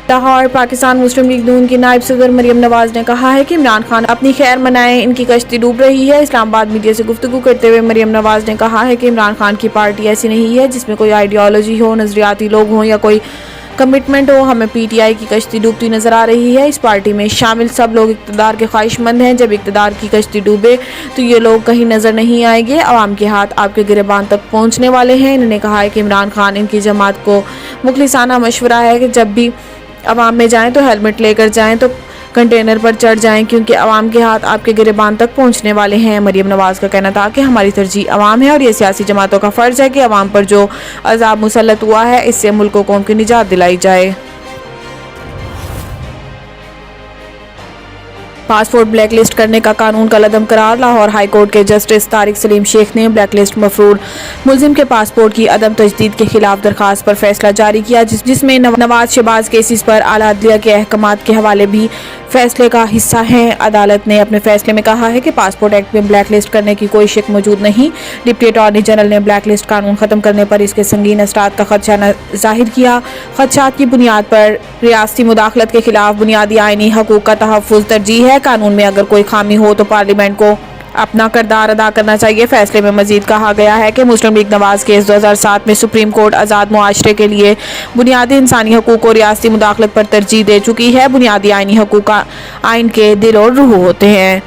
لاہور پاکستان مسلم league نون کی نائب صدر مریم نواز نے کہا ہے کہ عمران خان اپنی خیر منائیں، ان کی کشتی ڈوب رہی ہے۔ اسلام آباد میڈیا سے گفتگو کرتے ہوئے مریم نواز نے کہا ہے کہ عمران خان کی پارٹی ایسی نہیں ہے جس میں کوئی آئیڈیالوجی ہو، نظریاتی لوگ ہوں یا کوئی کمٹمنٹ ہو۔ ہمیں پی ٹی آئی کی کشتی ڈوبتی نظر آ رہی ہے۔ اس پارٹی میں شامل سب لوگ اقتدار کے خواہش مند ہیں۔ جب اقتدار کی کشتی ڈوبے تو یہ لوگ کہیں نظر نہیں آئیں گے۔ عوام کے ہاتھ آپ کے گریبان تک پہنچنے والے ہیں۔ انہوں نے کہا ہے کہ عمران خان ان کی جماعت کو مخلصانہ مشورہ ہے کہ جب بھی عوام میں جائیں تو ہیلمٹ لے کر جائیں، تو کنٹینر پر چڑھ جائیں، کیونکہ عوام کے ہاتھ آپ کے گریبان تک پہنچنے والے ہیں۔ مریم نواز کا کہنا تھا کہ ہماری ترجیح عوام ہے اور یہ سیاسی جماعتوں کا فرض ہے کہ عوام پر جو عذاب مسلط ہوا ہے اس سے ملک و قوم کی نجات دلائی جائے۔ پاسپورٹ بلیک لسٹ کرنے کا قانون کالعدم قرار۔ لاہور ہائی کورٹ کے جسٹس طارق سلیم شیخ نے بلیک لسٹ مفرور ملزم کے پاسپورٹ کی عدم تجدید کے خلاف درخواست پر فیصلہ جاری کیا، جس میں نواز شہباز کیسز پر اعلیٰ عدلیہ کے احکامات کے حوالے بھی فیصلے کا حصہ ہیں۔ عدالت نے اپنے فیصلے میں کہا ہے کہ پاسپورٹ ایکٹ میں بلیک لسٹ کرنے کی کوئی شک موجود نہیں۔ ڈپٹی اٹارنی جنرل نے بلیک لسٹ قانون ختم کرنے پر اس کے سنگین اثرات کا خدشہ ظاہر کیا۔ خدشات کی بنیاد پر ریاستی مداخلت کے خلاف بنیادی آئینی حقوق کا تحفظ ترجیح ہے۔ قانون میں اگر کوئی خامی ہو تو پارلیمنٹ کو اپنا کردار ادا کرنا چاہیے۔ فیصلے میں مزید کہا گیا ہے کہ مسلم لیگ نواز کیس 2007 میں سپریم کورٹ آزاد معاشرے کے لیے بنیادی انسانی حقوق کو ریاستی مداخلت پر ترجیح دے چکی ہے۔ بنیادی آئینی حقوق آئین کے دل اور روح ہوتے ہیں۔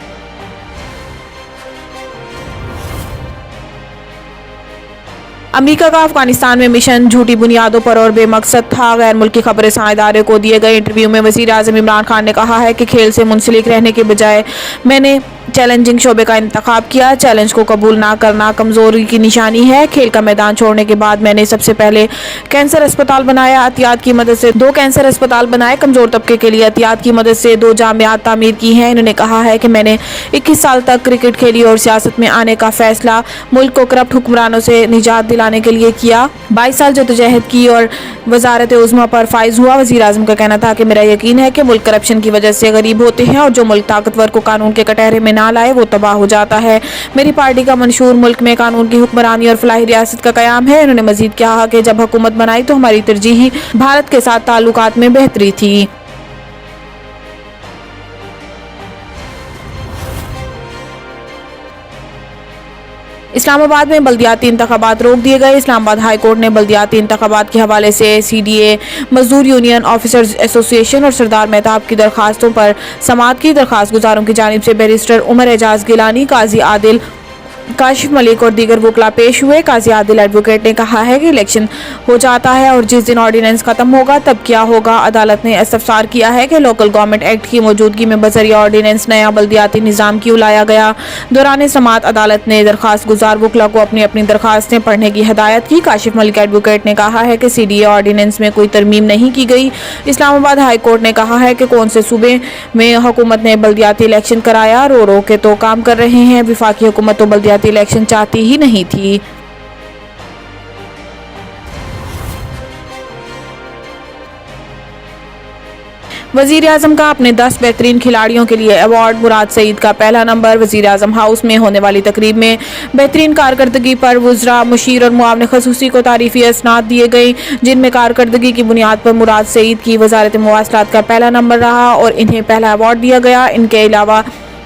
امریکہ کا افغانستان میں مشن جھوٹی بنیادوں پر اور بے مقصد تھا۔ غیر ملکی خبر رساں ادارے کو دیے گئے انٹرویو میں وزیر اعظم عمران خان نے کہا ہے کہ کھیل سے منسلک رہنے کے بجائے میں نے چیلنجنگ شعبے کا انتخاب کیا۔ چیلنج کو قبول نہ کرنا کمزوری کی نشانی ہے۔ کھیل کا میدان چھوڑنے کے بعد میں نے سب سے پہلے کینسر اسپتال بنایا، احتیاط کی مدد سے 2 کینسر اسپتال بنائے، کمزور طبقے کے لیے احتیاط کی مدد سے 2 جامعات تعمیر کی ہیں۔ انہوں نے کہا ہے کہ میں نے 21 سال تک کرکٹ کھیلی اور سیاست میں آنے کا فیصلہ ملک کو کرپٹ حکمرانوں سے نجات دلانے کے لیے کیا۔ 22 سال جدوجہد کی اور وزارت عظمیٰ پر فائز ہوا۔ وزیر اعظم کا کہنا تھا کہ میرا یقین ہے کہ ملک کرپشن کی وجہ سے غریب ہوتے ہیں اور جو ملک طاقتور کو قانون کے کٹہرے میں نہ لائے وہ تباہ ہو جاتا ہے۔ میری پارٹی کا منشور ملک میں قانون کی حکمرانی اور فلاحی ریاست کا قیام ہے۔ انہوں نے مزید کہا کہ جب حکومت بنائی تو ہماری ترجیح بھارت کے ساتھ تعلقات میں بہتری تھی۔ اسلام آباد میں بلدیاتی انتخابات روک دیے گئے۔ اسلام آباد ہائی کورٹ نے بلدیاتی انتخابات کے حوالے سے سی ڈی اے، مزدور یونین، آفیسرز ایسوسی ایشن اور سردار مہتاب کی درخواستوں پر سماعت کی۔ درخواست گزاروں کی جانب سے بیرسٹر عمر اعجاز گیلانی، قاضی عادل، کاشف ملک اور دیگر وکلاء پیش ہوئے۔ قاضی عادل ایڈوکیٹ نے کہا ہے کہ الیکشن ہو جاتا ہے اور جس دن آرڈیننس ختم ہوگا تب کیا ہوگا۔ عدالت نے استفسار کیا ہے کہ لوکل گورنمنٹ ایکٹ کی موجودگی میں بذریعہ آرڈیننس نیا بلدیاتی نظام کیوں لایا گیا۔ دوران سماعت عدالت نے درخواست گزار وکلاء کو اپنی اپنی درخواستیں پڑھنے کی ہدایت کی۔ کاشف ملک ایڈوکیٹ نے کہا ہے کہ سی ڈی اے آرڈیننس میں کوئی ترمیم نہیں کی گئی۔ اسلام آباد ہائی کورٹ نے کہا ہے کہ کون سے صوبے میں حکومت نے بلدیاتی الیکشن کرایا، رو کے تو کام کر رہے ہیں۔ وفاقی حکومت تو بلدیاتی الیکشن چاہتی ہی نہیں تھی۔ وزیر اعظم کا اپنے 10 بہترین کھلاڑیوں کے لیے ایوارڈ۔ مراد سعید کا پہلا نمبر۔ وزیر اعظم ہاؤس میں ہونے والی تقریب میں بہترین کارکردگی پر وزراء، مشیر اور معاون خصوصی کو تعریفی اسناد دیے گئے، جن میں کارکردگی کی بنیاد پر مراد سعید کی وزارت مواصلات کا پہلا نمبر رہا اور انہیں پہلا ایوارڈ دیا گیا۔ ان کے علاوہ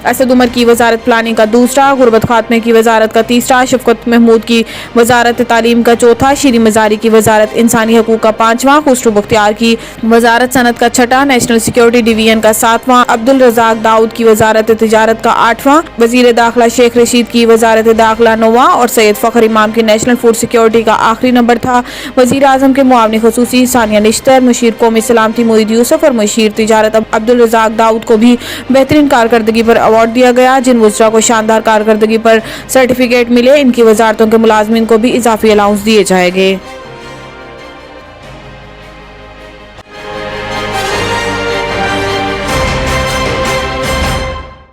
اسد عمر کی وزارت پلاننگ کا دوسرا، غربت خاتمے کی وزارت کا تیسرا، شفقت محمود کی وزارت تعلیم کا چوتھا، شیریں مزاری کی وزارت انسانی حقوق کا پانچواں، خسرو بختیار کی وزارت صنعت کا چھٹا، نیشنل سیکورٹی ڈویژن کا ساتواں، عبدالرزاق داؤد کی وزارت تجارت کا آٹھواں، وزیر داخلہ شیخ رشید کی وزارت داخلہ نواں اور سید فخر امام کی نیشنل فوڈ سیکورٹی کا آخری نمبر تھا۔ وزیر اعظم کے معاون خصوصی ثانیہ نشتر، مشیر قومی سلامتی معید یوسف اور مشیر تجارت عبدالرزاق داؤد کو بھی بہترین کارکردگی پر ایوارڈ دیا گیا۔ جن وزراء کو شاندار کارکردگی پر سرٹیفکیٹ ملے ان کی وزارتوں کے ملازمین کو بھی اضافی الاؤنس دیے جائیں گے۔